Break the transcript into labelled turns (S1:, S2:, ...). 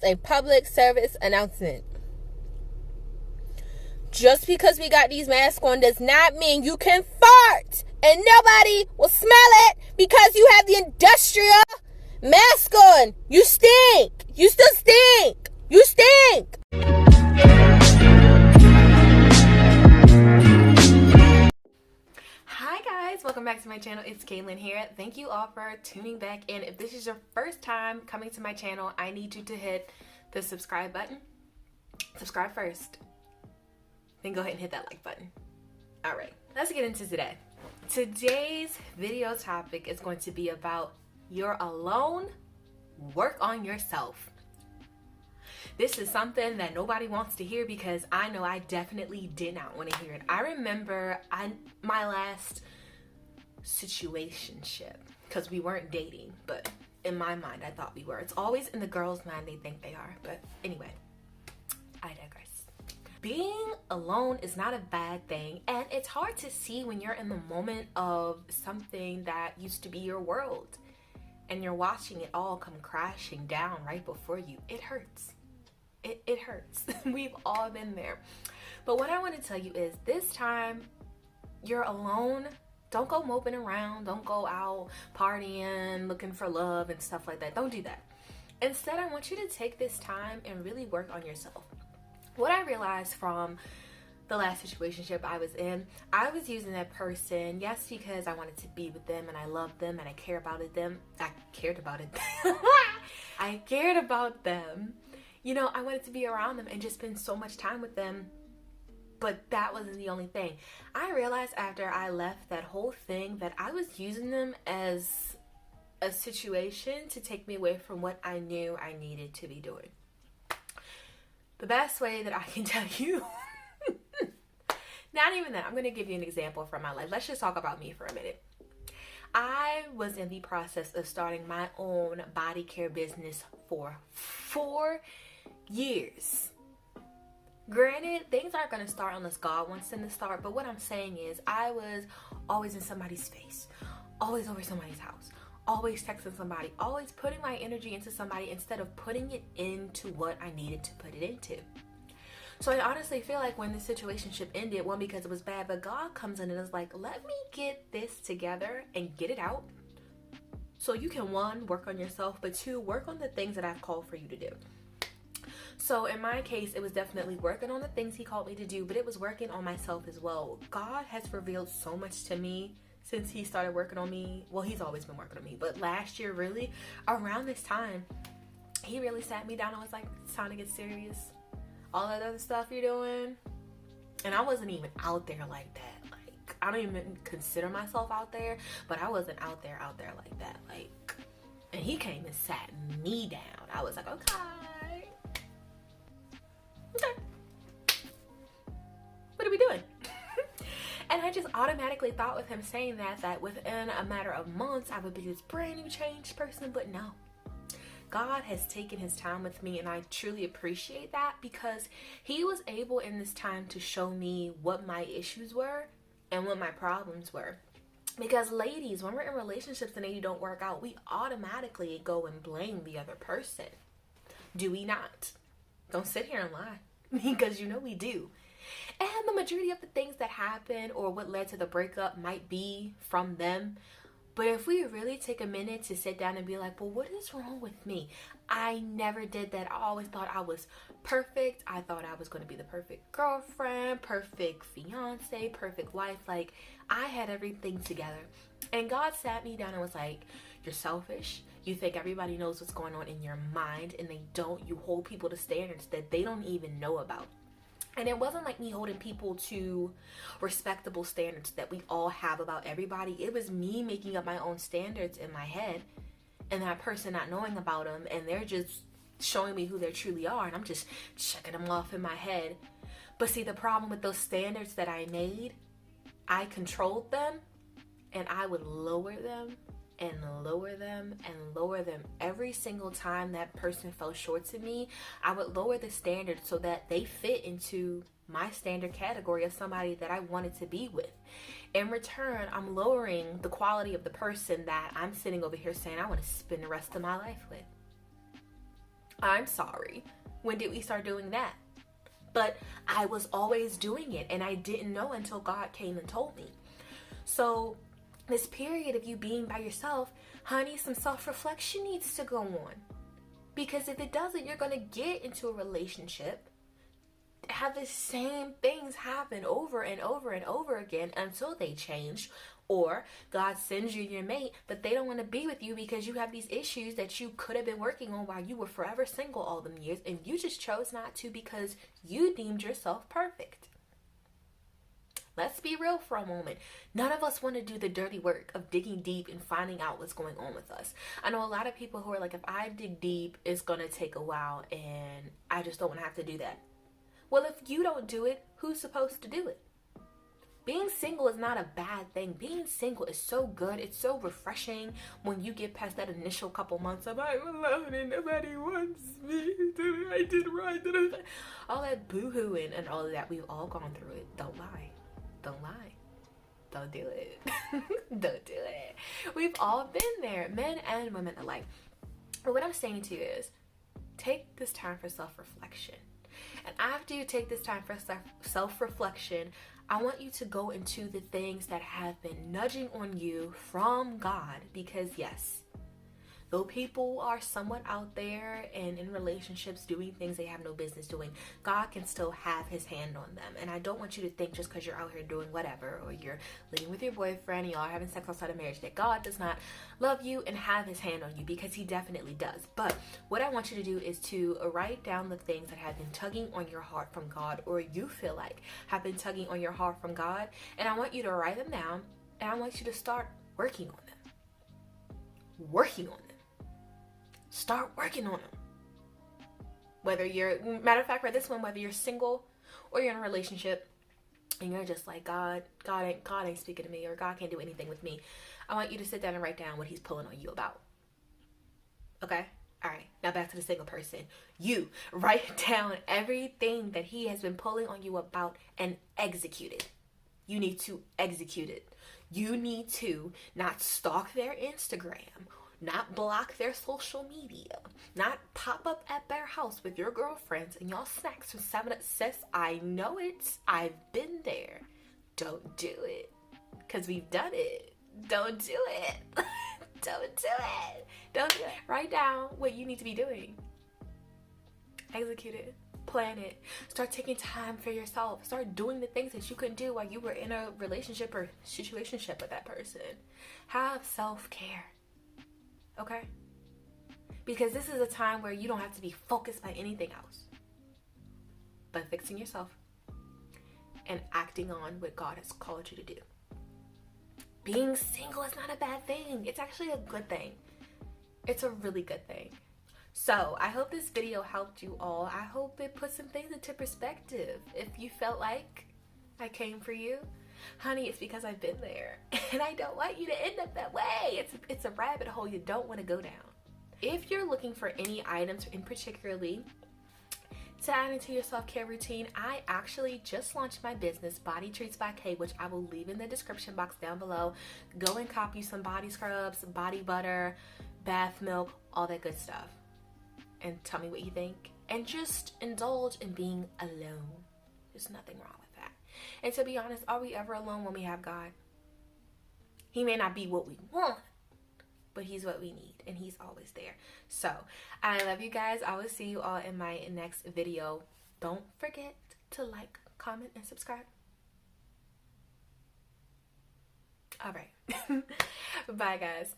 S1: A public service announcement. Just because we got these masks on does not mean you can fart and nobody will smell it because you have the industrial mask on. You stink. You still stink. You stink.
S2: Hi guys, welcome back to my channel. It's Caitlin here. Thank you all for tuning back in. If this is your first time coming to my channel, I need you to hit the subscribe button. Subscribe first, then go ahead and hit that like button. All right, let's get into today. Today's video topic is going to be about you're alone, work on yourself. This is something that nobody wants to hear because I know I definitely did not want to hear it. I remember my last situationship, because we weren't dating, but in my mind I thought we were. It's always in the girls' mind they think they are, but anyway, I digress. Being alone is not a bad thing, and it's hard to see when you're in the moment of something that used to be your world and you're watching it all come crashing down right before you. It hurts. It hurts. We've all been there. But what I want to tell you is this time you're alone. Don't go moping around. Don't go out partying, looking for love and stuff like that. Don't do that. Instead, I want you to take this time and really work on yourself. What I realized from the last situationship I was in, I was using that person, yes, because I wanted to be with them and I loved them and I cared about them. I cared about it. I cared about them. You know, I wanted to be around them and just spend so much time with them, but that wasn't the only thing. I realized after I left that whole thing that I was using them as a situation to take me away from what I knew I needed to be doing. The best way that I can tell you, not even that, I'm going to give you an example from my life. Let's just talk about me for a minute. I was in the process of starting my own body care business for 4 years. Granted, things aren't going to start unless God wants them to start, but what I'm saying is I was always in somebody's face, always over somebody's house, always texting somebody, always putting my energy into somebody instead of putting it into what I needed to put it into. So I honestly feel like when this situationship ended, one, because it was bad, but God comes in and is like, let me get this together and get it out so you can, one, work on yourself, but two, work on the things that I've called for you to do. So in my case, it was definitely working on the things he called me to do, but it was working on myself as well. God has revealed so much to me since he started working on me. Well, he's always been working on me, but last year, really, around this time, he really sat me down and was like, it's time to get serious. All that other stuff you're doing. And I wasn't even out there like that. Like, I don't even consider myself out there, but I wasn't out there like that. Like, and he came and sat me down. I was like, okay. What are we doing? And I just automatically thought with him saying that within a matter of months, I would be this brand new changed person, but no. God has taken his time with me, and I truly appreciate that because he was able in this time to show me what my issues were and what my problems were. Because ladies, when we're in relationships and they don't work out, we automatically go and blame the other person. Do we not? Don't sit here and lie because you know we do. And the majority of the things that happen or what led to the breakup might be from them. But if we really take a minute to sit down and be like, well, what is wrong with me? I never did that. I always thought I was perfect. I thought I was going to be the perfect girlfriend, perfect fiance, perfect wife. Like, I had everything together. And God sat me down and was like, you're selfish. You think everybody knows what's going on in your mind, and they don't. You hold people to standards that they don't even know about. And it wasn't like me holding people to respectable standards that we all have about everybody. It was me making up my own standards in my head and that person not knowing about them. And they're just showing me who they truly are. And I'm just checking them off in my head. But see, the problem with those standards that I made, I controlled them and I would lower them and lower them and lower them. Every single time that person fell short to me, I would lower the standard so that they fit into my standard category of somebody that I wanted to be with. In return, I'm lowering the quality of the person that I'm sitting over here saying I want to spend the rest of my life with. I'm sorry. When did we start doing that? But I was always doing it, and I didn't know until God came and told me. So this period of you being by yourself, honey, some self-reflection needs to go on. Because if it doesn't, you're going to get into a relationship, have the same things happen over and over and over again until they change. Or God sends you your mate, but they don't want to be with you because you have these issues that you could have been working on while you were forever single all them years, and you just chose not to because you deemed yourself perfect. Let's be real for a moment. None of us want to do the dirty work of digging deep and finding out what's going on with us. I know a lot of people who are like, if I dig deep, it's going to take a while and I just don't want to have to do that. Well, if you don't do it, who's supposed to do it? Being single is not a bad thing. Being single is so good. It's so refreshing when you get past that initial couple months of I'm alone and nobody wants me. I did right. All that boo-hooing and all of that. We've all gone through it. Don't lie. Don't lie. Don't do it. Don't do it. We've all been there, men and women alike. But what I'm saying to you is, take this time for self-reflection. And after you take this time for self-reflection, I want you to go into the things that have been nudging on you from God. Because yes, though people are somewhat out there and in relationships doing things they have no business doing, God can still have his hand on them. And I don't want you to think just because you're out here doing whatever, or you're living with your boyfriend and y'all are having sex outside of marriage, that God does not love you and have his hand on you, because he definitely does. But what I want you to do is to write down the things that have been tugging on your heart from God, or you feel like have been tugging on your heart from God. And I want you to write them down, and I want you to start working on them. Working on them. Start working on them. Whether you're, matter of fact, for this one, whether you're single or you're in a relationship and you're just like, God ain't speaking to me, or God can't do anything with me, I want you to sit down and write down what he's pulling on you about. Okay? All right. Now back to the single person. You write down everything that he has been pulling on you about and execute it. You need to execute it. You need to not stalk their Instagram, not block their social media, not pop up at their house with your girlfriends and y'all snacks from 7 Sis, I know it. I've been there. Don't do it. Because we've done it. Don't do it. Don't do it. Don't do it. Write down what you need to be doing. Execute it. Plan it. Start taking time for yourself. Start doing the things that you couldn't do while you were in a relationship or situationship with that person. Have self-care. Okay? Because this is a time where you don't have to be focused by anything else but fixing yourself and acting on what God has called you to do. Being single is not a bad thing. It's actually a good thing. It's a really good thing. So I hope this video helped you all. I hope it put some things into perspective. If you felt like I came for you, honey, it's because I've been there, and I don't want you to end up that way. It's a rabbit hole you don't want to go down. If you're looking for any items in particularly to add into your self-care routine, I actually just launched my business, Body Treats by Kay, which I will leave in the description box down below. Go and copy some body scrubs, body butter, bath milk, all that good stuff, and tell me what you think. And just indulge in being alone. There's nothing wrong with that. And to be honest, are we ever alone when we have God? He may not be what we want, but he's what we need, and he's always there. So I love you guys. I will see you all in my next video. Don't forget to like, comment, and subscribe. All right. Bye, guys.